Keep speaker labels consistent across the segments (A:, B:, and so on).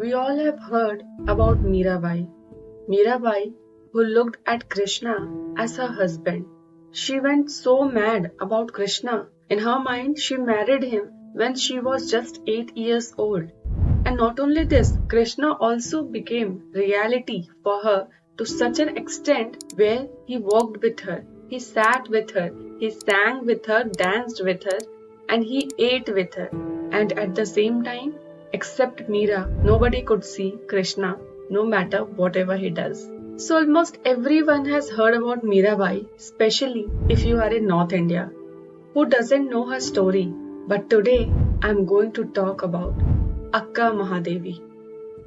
A: We all have heard about Mirabai. Mirabai, who looked at Krishna as her husband. She went so mad about Krishna. In her mind, she married him when she was just 8 years old. And not only this, Krishna also became reality for her to such an extent where he walked with her, he sat with her, he sang with her, danced with her, and he ate with her. And at the same time, except Meera, nobody could see Krishna, no matter whatever he does. So almost everyone has heard about Mirabai, especially if you are in North India. Who doesn't know her story? But today I'm going to talk about Akka Mahadevi.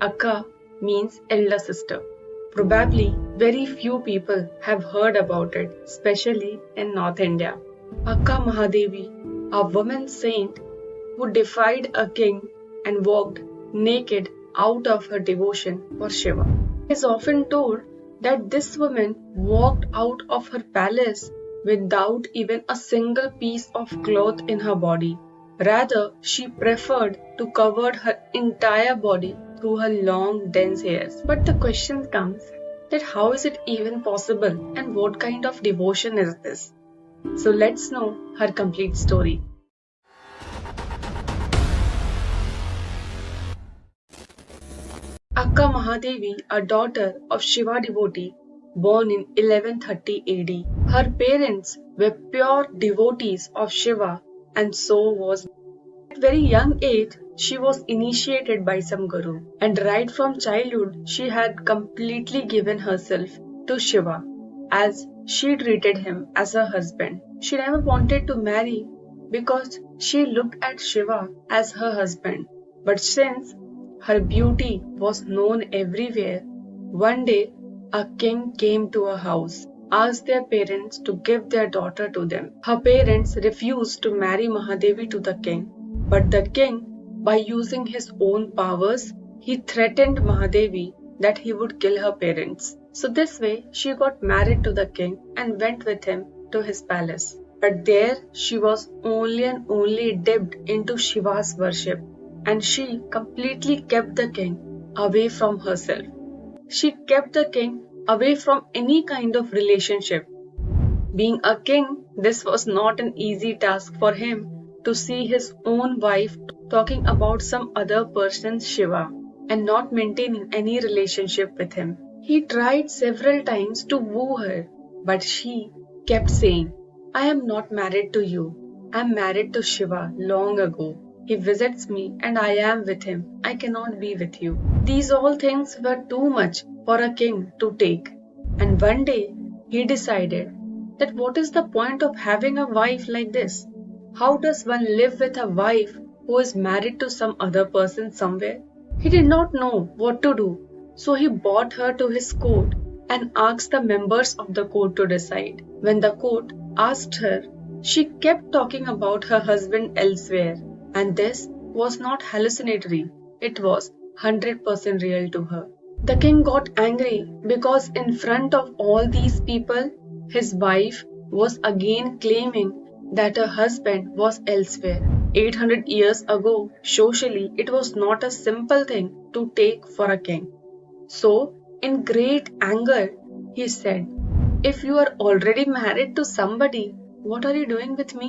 A: Akka means elder sister. Probably very few people have heard about it, especially in North India. Akka Mahadevi, a woman saint who defied a king and walked naked out of her devotion for Shiva. It is often told that this woman walked out of her palace without even a single piece of cloth in her body. Rather, she preferred to cover her entire body through her long, dense hairs. But the question comes that how is it even possible and what kind of devotion is this? So let's know her complete story. Akka Mahadevi, a daughter of Shiva devotee, born in 1130 AD. Her parents were pure devotees of Shiva and so was. At very young age, she was initiated by some guru, and right from childhood, she had completely given herself to Shiva, as she treated him as her husband. She never wanted to marry because she looked at Shiva as her husband. But since her beauty was known everywhere, one day a king came to her house, asked their parents to give their daughter to them. Her parents refused to marry Mahadevi to the king, but the king, by using his own powers, he threatened Mahadevi that he would kill her parents. So this way, she got married to the king and went with him to his palace. But there, she was only and only dipped into Shiva's worship, and she completely kept the king away from herself. She kept the king away from any kind of relationship. Being a king, this was not an easy task for him to see his own wife talking about some other person's Shiva and not maintaining any relationship with him. He tried several times to woo her, but she kept saying, "I am not married to you. I am married to Shiva long ago. He visits me and I am with him. I cannot be with you." These all things were too much for a king to take. And one day he decided that what is the point of having a wife like this? How does one live with a wife who is married to some other person somewhere? He did not know what to do, so he brought her to his court and asked the members of the court to decide. When the court asked her, she kept talking about her husband elsewhere, and this was not hallucinatory, it was 100% real to her. The king got angry because in front of all these people, his wife was again claiming that her husband was elsewhere. 800 years ago, socially, it was not a simple thing to take for a king. So, in great anger, he said, "If you are already married to somebody, what are you doing with me?"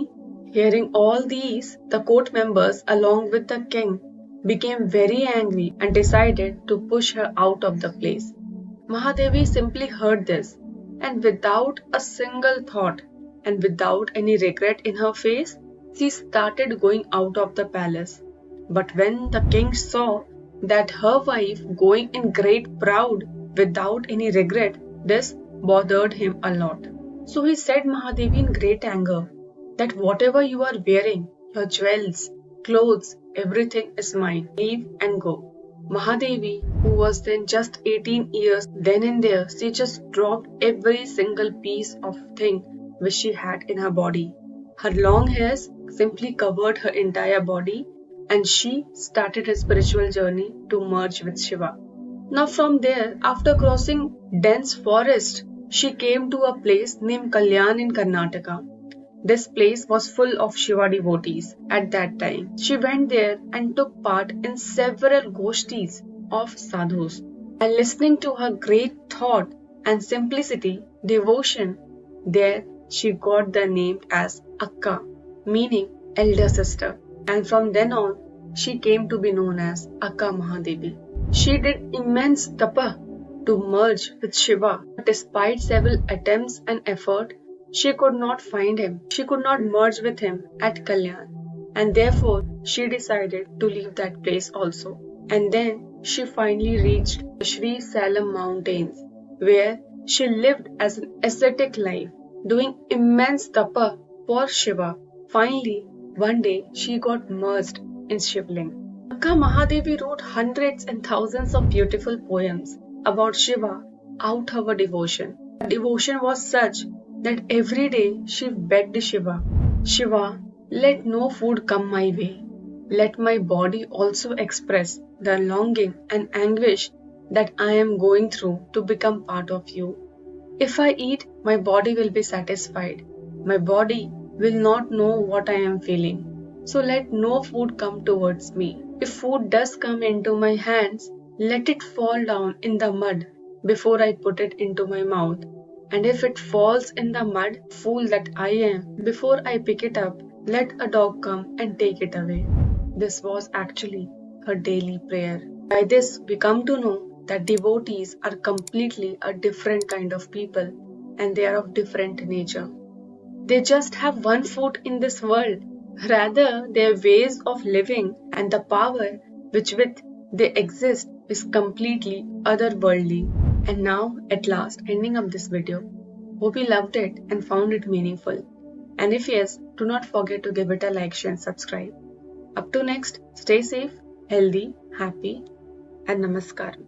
A: Hearing all these, the court members, along with the king, became very angry and decided to push her out of the place. Mahadevi simply heard this, and without a single thought and without any regret in her face, she started going out of the palace. But when the king saw that her wife going in great pride without any regret, this bothered him a lot. So he said Mahadevi in great anger that whatever you are wearing, your jewels, clothes, everything is mine. Leave and go. Mahadevi, who was then just 18 years, then and there, she just dropped every single piece of thing which she had in her body. Her long hairs simply covered her entire body, and she started her spiritual journey to merge with Shiva. Now from there, after crossing dense forest, she came to a place named Kalyan in Karnataka. This place was full of Shiva devotees at that time. She went there and took part in several goshtis of sadhus. And listening to her great thought and simplicity, devotion, there she got the name as Akka, meaning elder sister. And from then on, she came to be known as Akka Mahadevi. She did immense tapa to merge with Shiva. Despite several attempts and effort, she could not find him. She could not merge with him at Kalyan. And therefore, she decided to leave that place also. And then she finally reached the Sri Salam mountains, where she lived as an ascetic life, doing immense tapa for Shiva. Finally, one day she got merged in Shivling. Akka Mahadevi wrote hundreds and thousands of beautiful poems about Shiva out her devotion. Her devotion was such that every day she begged Shiva, Shiva, let no food come my way. Let my body also express the longing and anguish that I am going through to become part of you. If I eat, my body will be satisfied. My body will not know what I am feeling. So let no food come towards me. If food does come into my hands, let it fall down in the mud before I put it into my mouth. And if it falls in the mud, fool that I am, before I pick it up, let a dog come and take it away. This was actually her daily prayer. By this, we come to know that devotees are completely a different kind of people and they are of different nature. They just have one foot in this world. Rather, their ways of living and the power which with they exist is completely otherworldly. And now, at last, ending up this video. Hope you loved it and found it meaningful. And if yes, do not forget to give it a like, share and subscribe. Up to next, stay safe, healthy, happy and namaskaram.